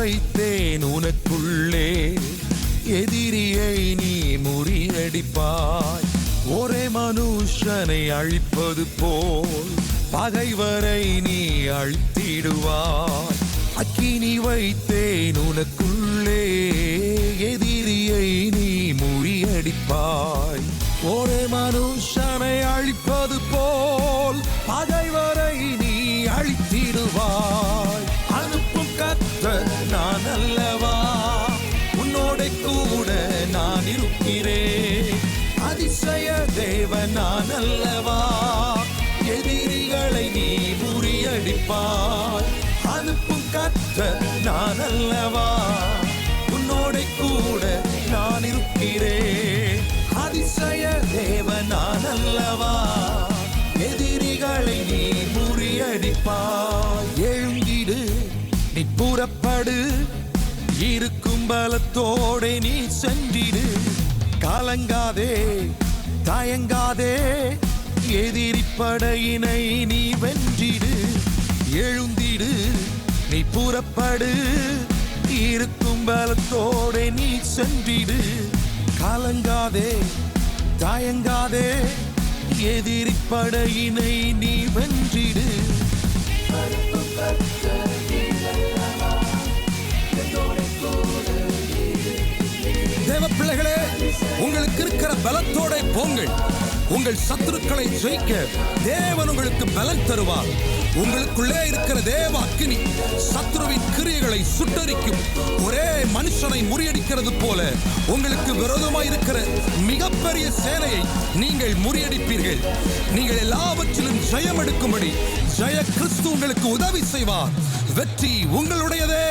வைத்தேன் உனக்குள்ளே, எதிரியை நீ முறியடிப்பாய். ஒரே மனுஷனை அழிப்பது போல் பகைவரை நீ அழித்திடுவாய். அக்கினி வைத்தேன் உனக்குள்ளே, எதிரியை நீ முறியடிப்பாய். ஒரே மனுஷனை அழிப்பது போல் பகைவரை நீ அழித்திடுவாய். அனுப்பும் கர்த்தர் நான் அல்லவா, உன்னோட கூட நான் இருக்கிறேன். அதிசய தேவன் நான் அல்லவா, எதிரிகளை நீ முறியடிப்பாய். அனுப்பும் கர்த்தர் நான் அல்லவா, உன்னோட கூட நான் இருக்கிறேன். அதிசய தேவன் நான் அல்லவா, எதிரிகளை நீ முறியடிப்பாய். எழுந்திடு, நீ புறப்படு, இருக்கும் பலத்தோட நீ சென்றிடு. கலங்காதே, தயங்காதே, எதிரி படையினை நீ வென்றிடு. எழுந்திடு, நீ புறப்படு, இருக்கும் பலத்தோட நீ சென்றிடு. கலங்காதே, தயங்காதே, எதிரி படையினை நீ வென்றிடு. தேவ பிள்ளைகளே, உங்களுக்கு இருக்கிற பலத்தோட போங்கள். உங்கள் சத்துருக்களை ஜெயிக்க தேவன் உங்களுக்கு பலன் தருவார். உங்களுக்குள்ளே இருக்கிற தேவ அக்கினி சத்துருவின் கிரியைகளை சுட்டரிக்கும். ஒரே மனுஷனை முறியடிக்கிறது போல உங்களுக்கு விரோதமாய் இருக்கிற மிகப்பெரிய சேனையை நீங்கள் முறியடிப்பீர்கள். நீங்கள் எல்லாவற்றிலும் ஜெயம் எடுக்கும்படி ஜெய கிறிஸ்து உங்களுக்கு உதவி செய்வார். வெற்றி உங்களுடையதே.